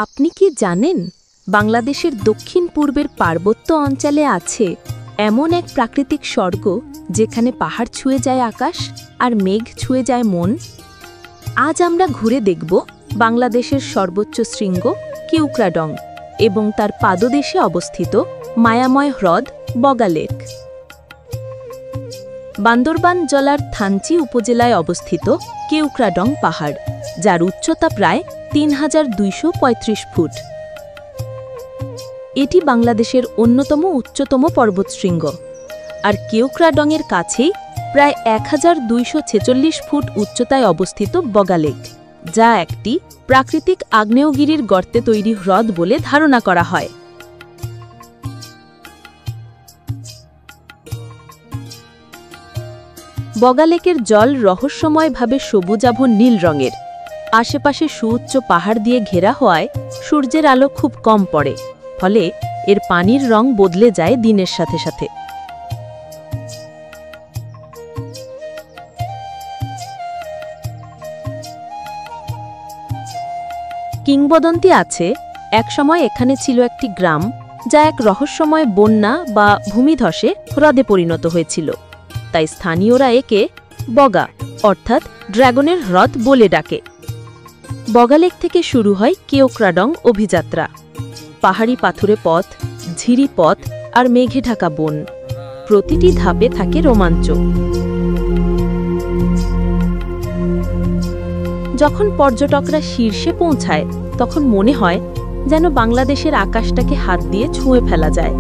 আপনি কি জানেন বাংলাদেশের দক্ষিণ পূর্বের পার্বত্য অঞ্চলে আছে এমন এক প্রাকৃতিক স্বর্গ যেখানে পাহাড় ছুঁয়ে যায় আকাশ আর মেঘ ছুঁয়ে যায় মন? আজ আমরা ঘুরে দেখব বাংলাদেশের সর্বোচ্চ শৃঙ্গ কেওক্রাডং এবং তার পাদদেশে অবস্থিত মায়াময় হ্রদ বগা লেক। বান্দরবান জেলার থানচি উপজেলায় অবস্থিত কেওক্রাডং পাহাড়, যার উচ্চতা প্রায় ৩,২৩৫ ফুট। এটি বাংলাদেশের অন্যতম উচ্চতম পর্বতশৃঙ্গ, আর কেওক্রাডংয়ের কাছেই প্রায় ১,২৪৬ ফুট উচ্চতায় অবস্থিত বগা লেক, যা একটি প্রাকৃতিক আগ্নেয়গিরির গর্তে তৈরি হ্রদ বলে ধারণা করা হয়। বগা লেকের জল রহস্যময়ভাবে সবুজাভ নীল রঙের। আশেপাশে সুউচ্চ পাহাড় দিয়ে ঘেরা হওয়ায় সূর্যের আলো খুব কম পড়ে, ফলে এর পানির রং বদলে যায় দিনের সাথে সাথে। কিংবদন্তি আছে, একসময় এখানে ছিল একটি গ্রাম যা এক রহস্যময় বন্যা বা ভূমিধসে হ্রদে পরিণত হয়েছিল। তাই স্থানীয়রা একে বগা অর্থাৎ ড্রাগনের হ্রদ বলে ডাকে। বগা লেক থেকে শুরু হয় কেওক্রাডং অভিযাত্রা। পাহাড়ি পাথুরে পথ, ঝিরি পথ আর মেঘে ঢাকা বন, প্রতিটি ধাপে থাকে রোমাঞ্চ। যখন পর্যটকরা শীর্ষে পৌঁছায় তখন মনে হয় যেন বাংলাদেশের আকাশটাকে হাত দিয়ে ছুঁয়ে ফেলা যায়।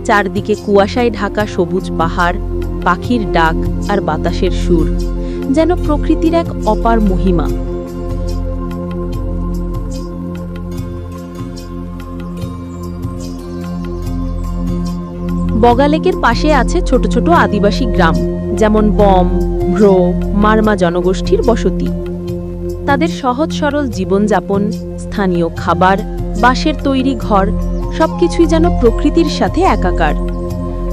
চারদিকে কুয়াশায় ঢাকা সবুজ পাহাড়, পাখির ডাক আর বাতাসের সুর, যেন প্রকৃতির এক অপার মহিমা। বগা লেকের পাশে আছে ছোট ছোট আদিবাসী গ্রাম, যেমন বম, ভ্রো, মারমা জনগোষ্ঠীর বসতি। তাদের সহজ সরল জীবনযাপন, স্থানীয় খাবার, বাঁশের তৈরি ঘর সবকিছুই যেন প্রকৃতির সাথে একাকার।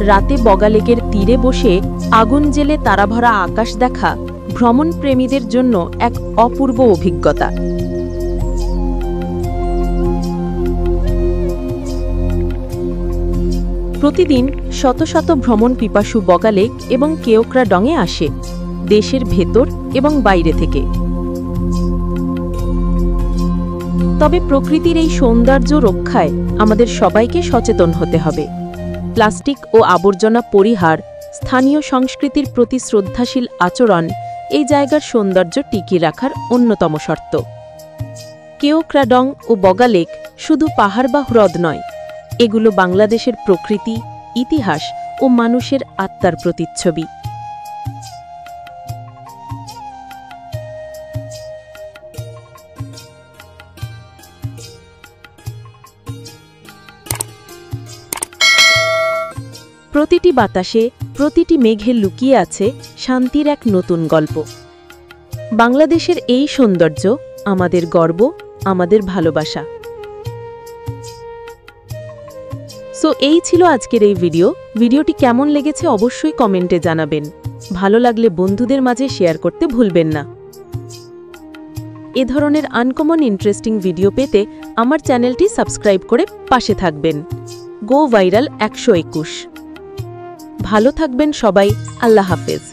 রাতে বগা লেকের তীরে বসে আগুন জ্বেলে তারাভরা আকাশ দেখা ভ্রমণ প্রেমীদের জন্য এক অপূর্ব অভিজ্ঞতা। প্রতিদিন শত শত ভ্রমণ পিপাসু বগা লেক এবং কেওক্রাডংয়ে আসে, দেশের ভেতর এবং বাইরে থেকে। তবে প্রকৃতির এই সৌন্দর্য রক্ষায় আমাদের সবাইকে সচেতন হতে হবে। প্লাস্টিক ও আবর্জনা পরিহার, স্থানীয় সংস্কৃতির প্রতি শ্রদ্ধাশীল আচরণ এই জায়গার সৌন্দর্য টিকিয়ে রাখার অন্যতম শর্ত। কেওক্রাডং ও বগা লেক শুধু পাহাড় বা হ্রদ নয়, এগুলো বাংলাদেশের প্রকৃতি, ইতিহাস ও মানুষের আত্মার প্রতিচ্ছবি। প্রতিটি বাতাসে, প্রতিটি মেঘে লুকিয়ে আছে শান্তির এক নতুন গল্প। বাংলাদেশের এই সৌন্দর্য আমাদের গর্ব, আমাদের ভালোবাসা। সো এই ছিল আজকের এই ভিডিওটি কেমন লেগেছে অবশ্যই কমেন্টে জানাবেন। ভালো লাগলে বন্ধুদের মাঝে শেয়ার করতে ভুলবেন না। এ ধরনের আনকমন ইন্টারেস্টিং ভিডিও পেতে আমার চ্যানেলটি সাবস্ক্রাইব করে পাশে থাকবেন। গো ভাইরাল ১২১। ভালো থাকবেন সবাই। আল্লাহ হাফেজ।